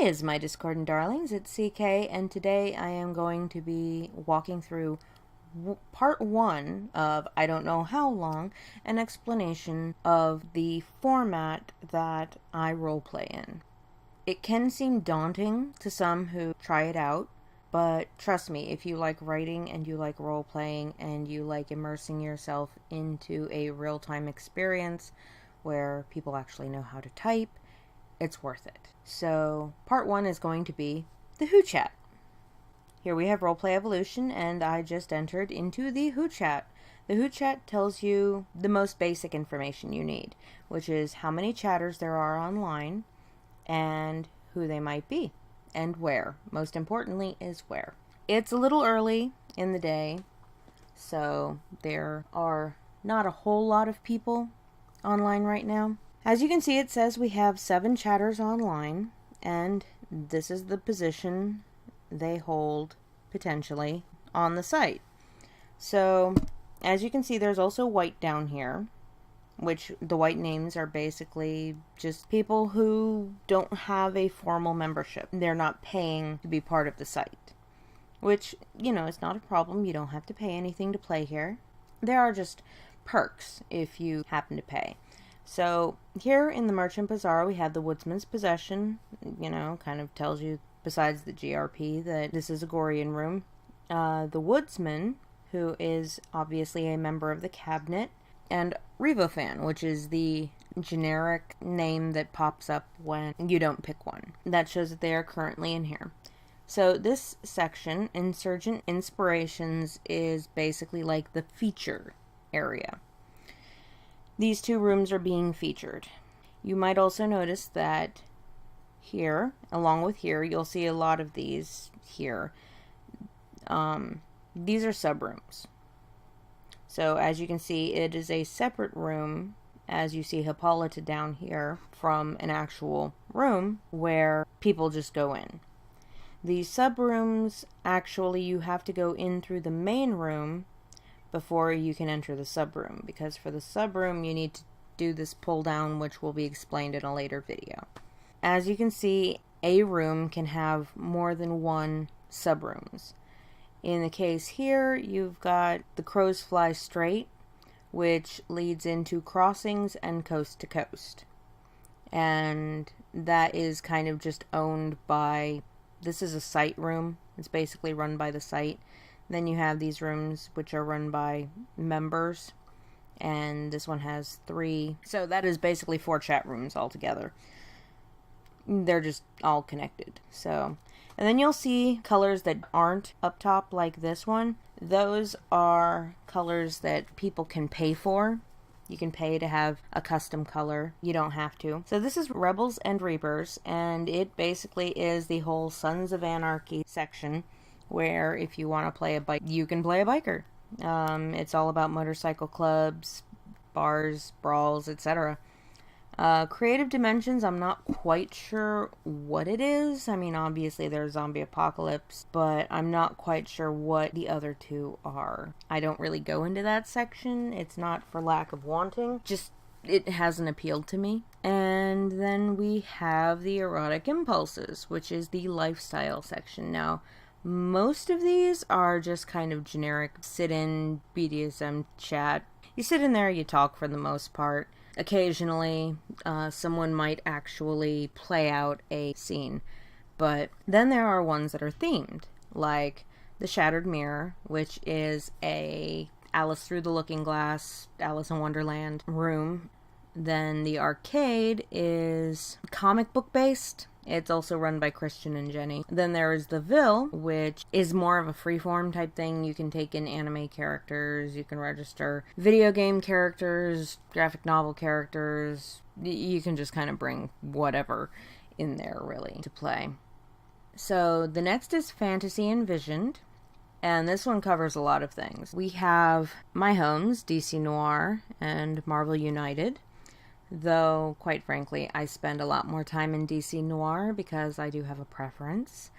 Hi, my Discordant darlings, it's CK, and today I am going to be walking through part 1 of, I don't know how long, an explanation of the format that I roleplay in. It can seem daunting to some who try it out, but trust me, if you like writing and you like role-playing and you like immersing yourself into a real-time experience where people actually know how to type, it's worth it. So, part 1 is going to be the WhoChat. Here we have Roleplay Evolution, and I just entered into the WhoChat. The WhoChat tells you the most basic information you need, which is how many chatters there are online, and who they might be, and where. Most importantly is where. It's a little early in the day, so there are not a whole lot of people online right now. As you can see, it says we have 7 chatters online, and this is the position they hold, potentially, on the site. So, as you can see, there's also white down here, which the white names are basically just people who don't have a formal membership. They're not paying to be part of the site, which, you know, is not a problem. You don't have to pay anything to play here. There are just perks if you happen to pay. So, here in the Merchant Bazaar, we have the Woodsman's Possession, you know, kind of tells you, besides the GRP, that this is a Gorian room. The Woodsman, who is obviously a member of the Cabinet, and Revofan, which is the generic name that pops up when you don't pick one. That shows that they are currently in here. So, this section, Insurgent Inspirations, is basically like the feature area. These 2 rooms are being featured. You might also notice that here, along with here, you'll see a lot of these here. These are sub-rooms. So as you can see, it is a separate room, as you see Hippolyta down here, from an actual room where people just go in. These sub-rooms, actually, you have to go in through the main room before you can enter the sub-room, because for the sub-room you need to do this pull down, which will be explained in a later video. As you can see, a room can have more than 1 sub-rooms. In the case here, you've got the Crows Fly Straight, which leads into Crossings and Coast to Coast. And that is kind of just owned by, this is a site room. It's basically run by the site. Then you have these rooms which are run by members, and this one has 3. So that is basically 4 chat rooms altogether. They're just all connected. So, and then you'll see colors that aren't up top like this one. Those are colors that people can pay for. You can pay to have a custom color. You don't have to. So this is Rebels and Reapers, and it basically is the whole Sons of Anarchy section, where if you want to play a bike, you can play a biker. It's all about motorcycle clubs, bars, brawls, etc. Creative Dimensions, I'm not quite sure what it is. I mean, obviously there's Zombie Apocalypse, but I'm not quite sure what the other 2 are. I don't really go into that section. It's not for lack of wanting, just it hasn't appealed to me. And then we have the Erotic Impulses, which is the lifestyle section. Now, most of these are just kind of generic sit-in BDSM chat. You sit in there, you talk for the most part. Occasionally, someone might actually play out a scene. But then there are ones that are themed, like the Shattered Mirror, which is a Alice Through the Looking Glass, Alice in Wonderland room. Then the Arcade is comic book based. It's also run by Christian and Jenny. Then there is the Ville, which is more of a freeform type thing. You can take in anime characters, you can register video game characters, graphic novel characters. You can just kind of bring whatever in there, really, to play. So the next is Fantasy Envisioned, and this one covers a lot of things. We have my homes, DC Noir and Marvel United. Though, quite frankly, I spend a lot more time in DC Noir because I do have a preference.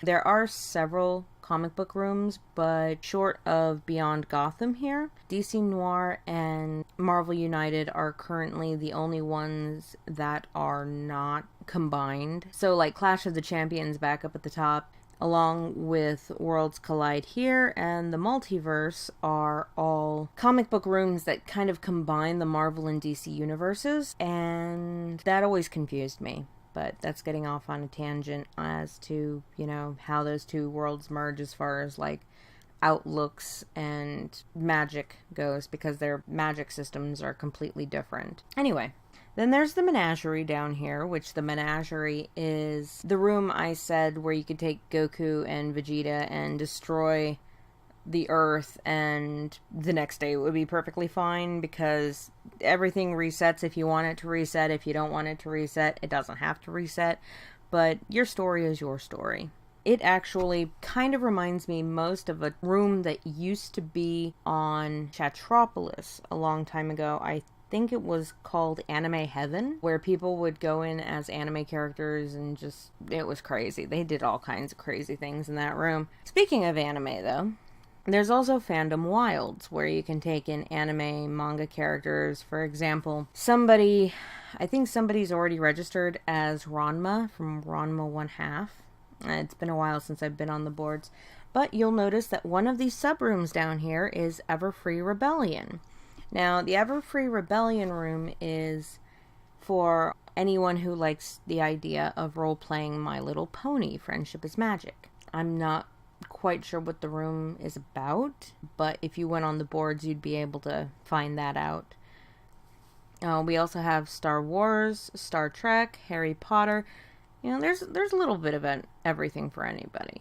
There are several comic book rooms, but short of Beyond Gotham here, DC Noir and Marvel United are currently the only ones that are not combined. So like Clash of the Champions back up at the top, along with Worlds Collide here and the Multiverse, are all comic book rooms that kind of combine the Marvel and DC universes, and that always confused me. But that's getting off on a tangent as to, you know, how those two worlds merge as far as like outlooks and magic goes, because their magic systems are completely different. Anyway, then there's the menagerie down here, which the menagerie is the room I said where you could take Goku and Vegeta and destroy the Earth, and the next day it would be perfectly fine because everything resets if you want it to reset. If you don't want it to reset, it doesn't have to reset, but your story is your story. It actually kind of reminds me most of a room that used to be on Chatropolis a long time ago. I think it was called Anime Heaven, where people would go in as anime characters and just, it was crazy. They did all kinds of crazy things in that room. Speaking of anime though, there's also Fandom Wilds, where you can take in anime manga characters. For example, I think somebody's already registered as Ranma from Ranma 1/2. It's been a while since I've been on the boards, but you'll notice that one of these subrooms down here is Everfree Rebellion. Now, the Everfree Rebellion room is for anyone who likes the idea of role-playing My Little Pony, Friendship is Magic. I'm not quite sure what the room is about, but if you went on the boards, you'd be able to find that out. We also have Star Wars, Star Trek, Harry Potter. You know, there's a little bit of everything for anybody.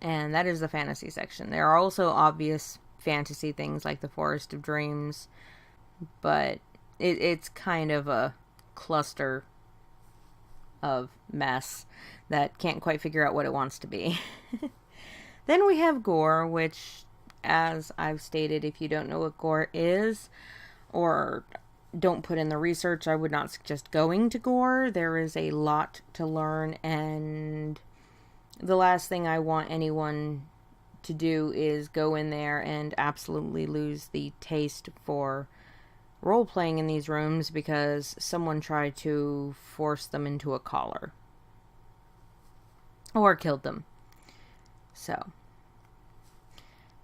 And that is the fantasy section. There are also obvious fantasy things like the Forest of Dreams, but it's kind of a cluster of mess that can't quite figure out what it wants to be. Then we have gore, which, as I've stated, if you don't know what gore is, or don't put in the research, I would not suggest going to gore. There is a lot to learn, and the last thing I want anyone to do is go in there and absolutely lose the taste for role-playing in these rooms because someone tried to force them into a collar. Or killed them. So.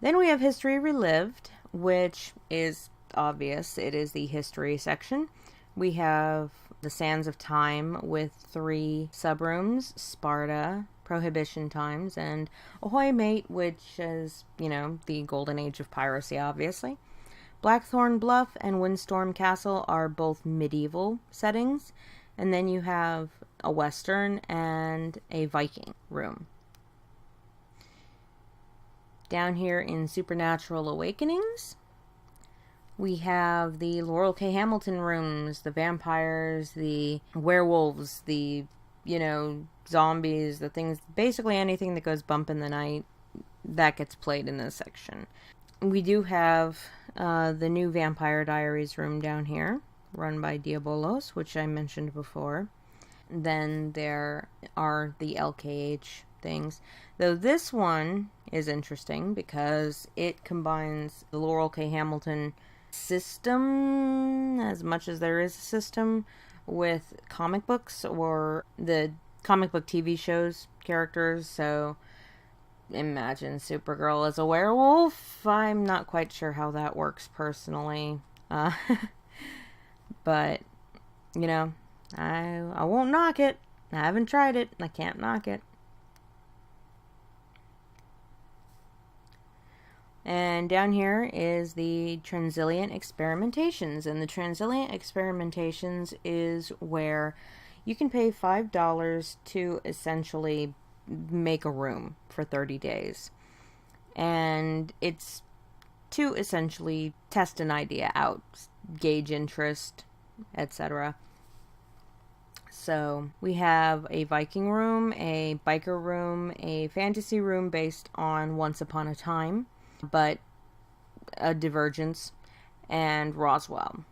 Then we have History Relived, which is obvious. It is the history section. We have the Sands of Time with 3 subrooms, Sparta, Prohibition Times, and Ahoy Mate, which is, you know, the golden age of piracy, obviously. Blackthorn Bluff and Windstorm Castle are both medieval settings, and then you have a Western and a Viking room. Down here in Supernatural Awakenings, we have the Laurel K. Hamilton rooms, the vampires, the werewolves, the, you know, zombies, the things, basically anything that goes bump in the night, that gets played in this section. We do have the new Vampire Diaries room down here, run by Diabolos, which I mentioned before. Then there are the LKH things. Though this one is interesting because it combines the Laurel K. Hamilton system, as much as there is a system, with comic books or the comic book TV shows characters. So imagine Supergirl as a werewolf. I'm not quite sure how that works personally. But, you know, I won't knock it. I haven't tried it. I can't knock it. And down here is the Transilient Experimentations. And the Transilient Experimentations is where you can pay $5 to essentially make a room for 30 days. And it's to essentially test an idea out, gauge interest, etc. So we have a Viking room, a biker room, a fantasy room based on Once Upon a Time, but a Divergence, and Roswell.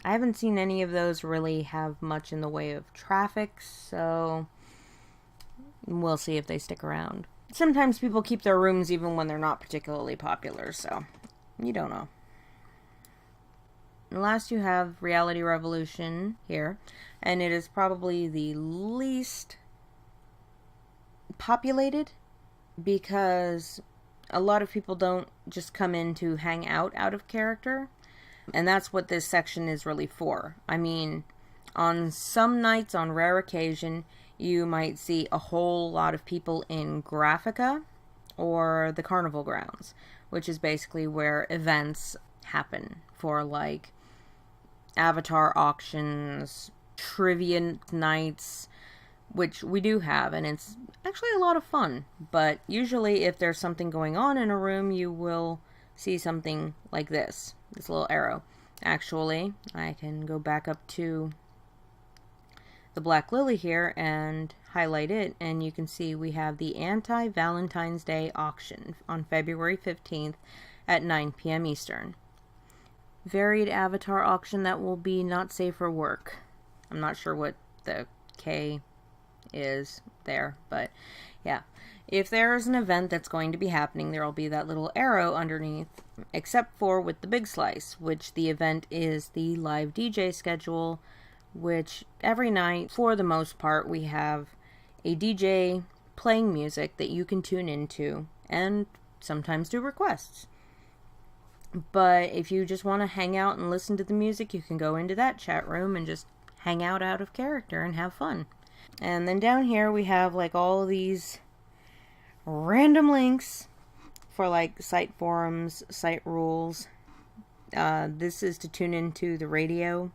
I haven't seen any of those really have much in the way of traffic, so we'll see if they stick around. Sometimes people keep their rooms even when they're not particularly popular, so you don't know. And last you have Reality Revolution here, and it is probably the least populated because a lot of people don't just come in to hang out of character, and that's what this section is really for. I mean, on some nights, on rare occasion, you might see a whole lot of people in Graphica or the Carnival Grounds, which is basically where events happen for like avatar auctions, trivia nights, which we do have, and it's actually a lot of fun. But usually if there's something going on in a room, you will see something like this little arrow. Actually, I can go back up to the Black Lily here and highlight it, and you can see we have the Anti-Valentine's Day auction on February 15th at 9 p.m. Eastern. Varied avatar auction that will be not safe for work. I'm not sure what the K is there, but yeah. If there's an event that's going to be happening, there will be that little arrow underneath, except for with the Big Slice, which the event is the live DJ schedule, which every night, for the most part, we have a DJ playing music that you can tune into and sometimes do requests. But if you just want to hang out and listen to the music, you can go into that chat room and just hang out of character and have fun. And then down here we have like all of these random links for like site forums, site rules. This is to tune into the radio.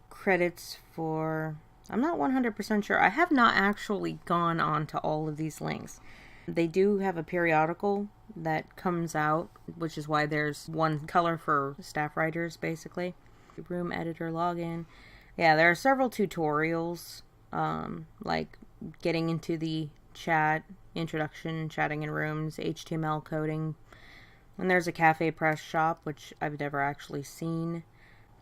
Credits for... I'm not 100% sure. I have not actually gone on to all of these links. They do have a periodical that comes out, which is why there's one color for staff writers, basically. Room editor login. Yeah, there are several tutorials, like getting into the chat, introduction, chatting in rooms, HTML coding. And there's a cafe press shop, which I've never actually seen.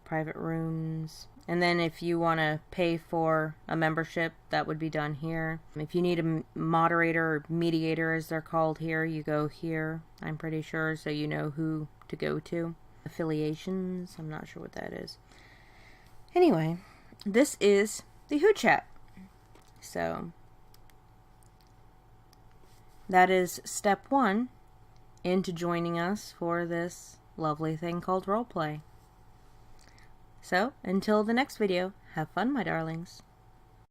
Private rooms. And then if you want to pay for a membership, that would be done here. If you need a moderator or mediator, as they're called here, you go here, I'm pretty sure, so you know who to go to. Affiliations, I'm not sure what that is. Anyway, this is the WhoChat. So, that is step 1 into joining us for this lovely thing called roleplay. So, until the next video, have fun, my darlings.